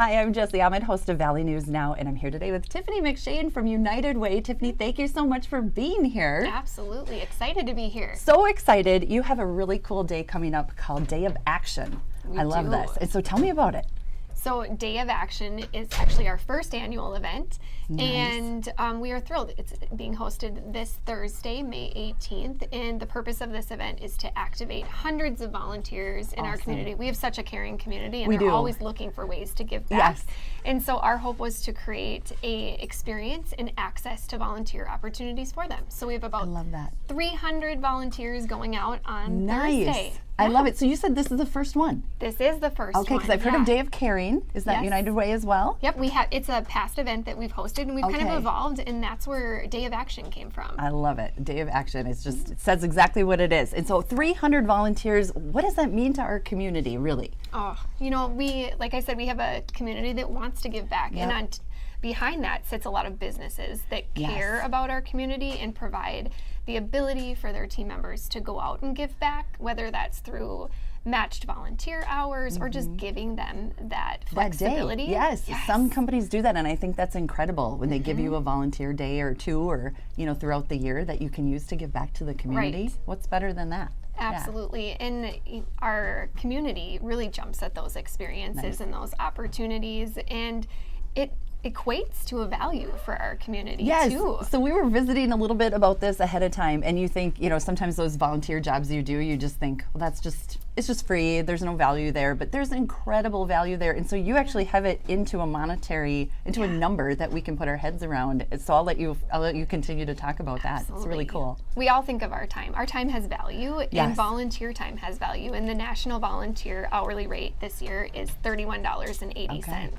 Hi, I'm Jessie Ahmed, host of Valley News Now, and I'm here today with Tiffany McShane from United Way. Tiffany, thank you so much for being here. Absolutely. Excited to be here. So excited. You have a really cool day coming up called Day of Action. I love do. this. And so tell me about it. So Day of Action is actually our first annual event, Nice. and we are thrilled. It's being hosted this Thursday, May 18th, and the purpose of this event is to activate hundreds of volunteers in our Awesome. community. We have such a caring community, and We we're do. always looking for ways to give back. Yes. And so our hope was to create a experience and access to volunteer opportunities for them. So we have I about love that. 300 volunteers going out on Nice. Thursday. I love it. So you said this is the first one. This is the first Okay, one. because I've heard yeah. of Day of Caring. Is that Yes. United Way as well? Yep, we have. It's a past event that we've hosted, and we've kind Okay. of evolved, and that's where Day of Action came from. I love it. Day of Action. It's just, it says exactly what it is. And so 300 volunteers, what does that mean to our community, really? Oh, you know, we, like I said, we have a community that wants to give back, Yep. and behind that sits a lot of businesses that Yes. care about our community and provide the ability for their team members to go out and give back, whether that's through matched volunteer hours or just giving them that That day. flexibility. Yes. Some companies do that, and I think that's incredible when they give you a volunteer day or two, or throughout the year that you can use to give back to the community. Right. What's better than that? Yeah. Absolutely. And our community really jumps at those experiences Nice. and those opportunities, and it equates to a value for our community Yes. too. So we were visiting a little bit about this ahead of time, and you think, sometimes those volunteer jobs you do, you just think, well, it's just free. There's no value there, but there's incredible value there. And so you actually have it into a number that we can put our heads around. So I'll let you continue to talk about that. It's really Absolutely. cool. We all think of our time. Our time has value, Yes. and volunteer time has value. And the national volunteer hourly rate this year is $31.80. Okay.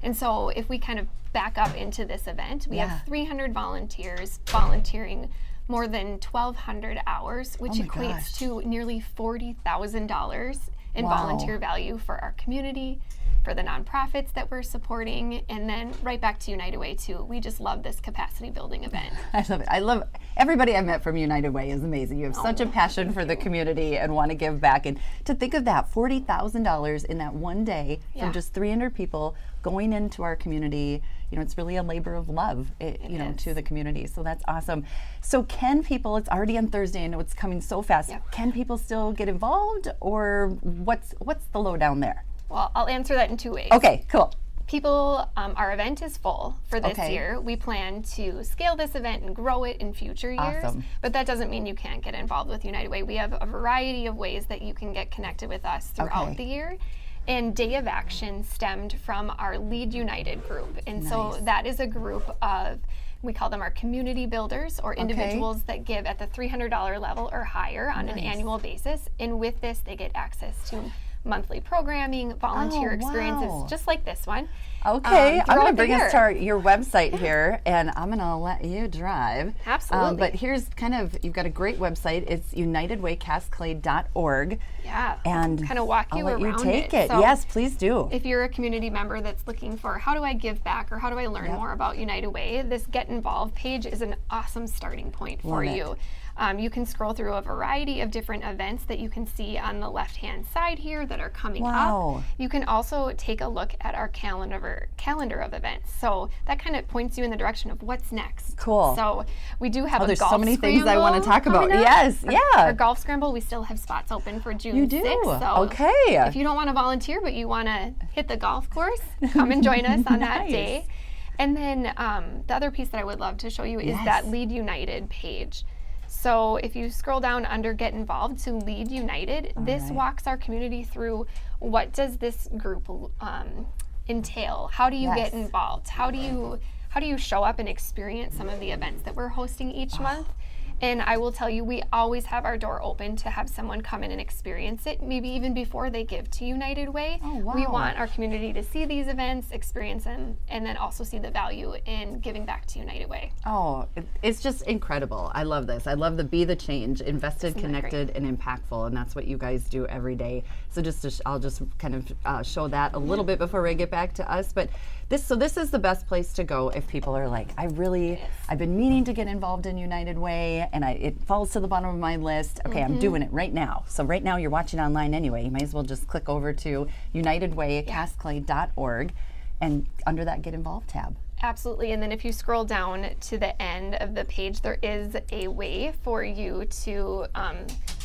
And so if we kind of back up into this event, we Yeah. have 300 volunteers volunteering more than 1,200 hours, which Oh my equates gosh. to nearly $40,000 in Wow. volunteer value for our community, for the nonprofits that we're supporting, and then right back to United Way too. We just love this capacity building event. I love it. I love everybody I've met from United Way is amazing. You have such a passion for the community and want to give back. And to think of that, $40,000 in that one day Yeah. from just 300 people going into our community, it's really a labor of love, to the community. So that's awesome. So can people, it's already on Thursday, I know it's coming so fast. Yep. Can people still get involved, or what's the lowdown there? Well, I'll answer that in two ways. Okay, cool. People, our event is full for this Okay. year. We plan to scale this event and grow it in future years. Awesome. But that doesn't mean you can't get involved with United Way. We have a variety of ways that you can get connected with us throughout Okay. the year. And Day of Action stemmed from our Lead United group. And so Nice. that is a group of, we call them our community builders, or individuals that give at the $300 level or higher on an Nice. annual basis. And with this, they get access to monthly programming, volunteer Oh, experiences, wow. just like this one. Okay, I'm going throughout to the bring us year. to your website here, and I'm going to let you drive. Absolutely. But here's you've got a great website. It's unitedwaycascade.org. Yeah, And kind of walk I'll you let around you take it. So Yes, please do. if you're a community member that's looking for how do I give back or how do I learn more about United Way, this Get Involved page is an awesome starting point for Love it. you. You can scroll through a variety of different events that you can see on the left-hand side here that are coming Wow. up. You can also take a look at our calendar of events. So that kind of points you in the direction of what's next. Cool. So we do have a there's golf so many things I wanna scramble talk about. coming up. Yes, yeah. Our golf scramble, we still have spots open for June You do? 6th. So Okay. if you don't want to volunteer, but you want to hit the golf course, come and join us on that Nice. day. And then the other piece that I would love to show you is Yes. that Lead United page. So if you scroll down under Get Involved to Lead United, this right. walks our community through what does this group entail? How do you Yes. get involved? How do you show up and experience some of the events that we're hosting each month? And I will tell you, we always have our door open to have someone come in and experience it, maybe even before they give to United Way. Oh, wow. We want our community to see these events, experience them, and then also see the value in giving back to United Way. Oh, it's just incredible. I love this. I love the Be the Change, invested, Isn't that connected, and impactful, and that's what you guys do every day. So I'll just kind of show that a little bit before we get back to us. But this is the best place to go if people are like, I've been meaning to get involved in United Way, and it falls to the bottom of my list. Okay, I'm doing it right now. So right now you're watching online anyway. You might as well just click over to unitedwaycascade.org. and under that Get Involved tab. Absolutely. And then if you scroll down to the end of the page, there is a way for you to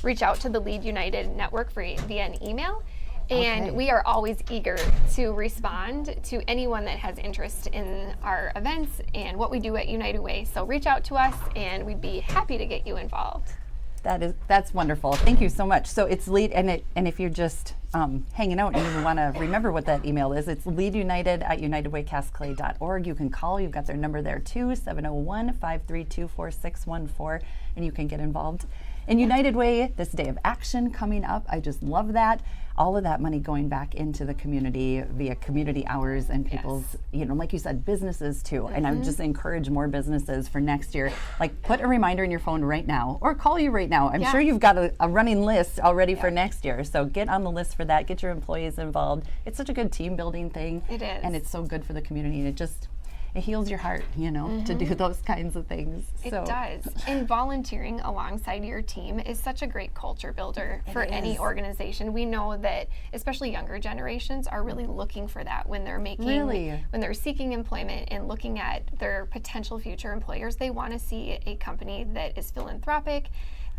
reach out to the Lead United Network via an email. And Okay. we are always eager to respond to anyone that has interest in our events and what we do at United Way. So reach out to us and we'd be happy to get you involved. That's wonderful. Thank you so much. So it's lead, and if you're just hanging out and you want to remember what that email is, it's leadunited@unitedwaycastclay.org. You can call. You've got their number there too, 701-532-4614, and you can get involved. And United Way, this day of action coming up. I just love that. All of that money going back into the community via community hours and people's, like you said, businesses too. And I would just encourage more businesses for next year. Like, put a reminder in your phone right now or call you right now. I'm sure you've got a running list already for next year. So get on the list for that. Get your employees involved. It's such a good team building thing. It is. And it's so good for the community. And it heals your heart, to do those kinds of things. It does. And volunteering alongside your team is such a great culture builder for any organization. We know that especially younger generations are really looking for that when they're when they're seeking employment and looking at their potential future employers. They want to see a company that is philanthropic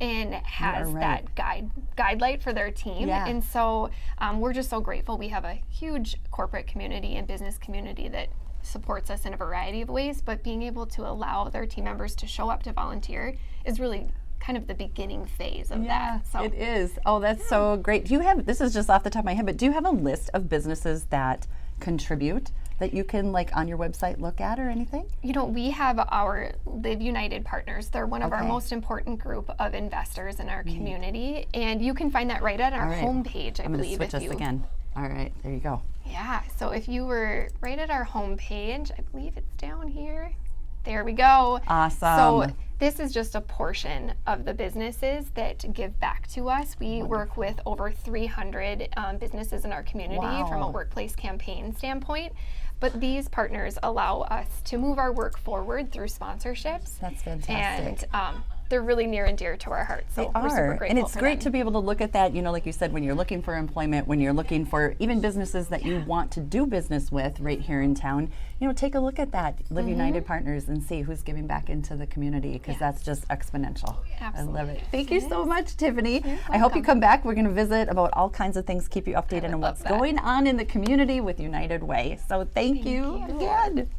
and has that guide light for their team. And so we're just so grateful. We have a huge corporate community and business community that supports us in a variety of ways, but being able to allow their team members to show up to volunteer is really kind of the beginning phase of that. So it is. Oh, that's so great. Do you have, this is just off the top of my head, but do you have a list of businesses that contribute that you can on your website look at or anything? We have our Live United partners. They're one of our most important group of investors in our community, and you can find that right at our homepage, I believe. I'm going to switch us again. All right, there you go. Yeah, so if you were right at our homepage, I believe it's down here. There we go. Awesome. So this is just a portion of the businesses that give back to us. We work with over 300 businesses in our community from a workplace campaign standpoint. But these partners allow us to move our work forward through sponsorships. That's fantastic. And they're really near and dear to our hearts. So we're super grateful. And it's great to be able to look at that, like you said, when you're looking for employment, when you're looking for even businesses that you want to do business with right here in town, take a look at that Live United Partners and see who's giving back into the community, because that's just exponential. Absolutely. I love it. Thank you so much, Tiffany. I hope you come back. We're going to visit about all kinds of things, keep you updated on what's going on in the community with United Way. So thank you again.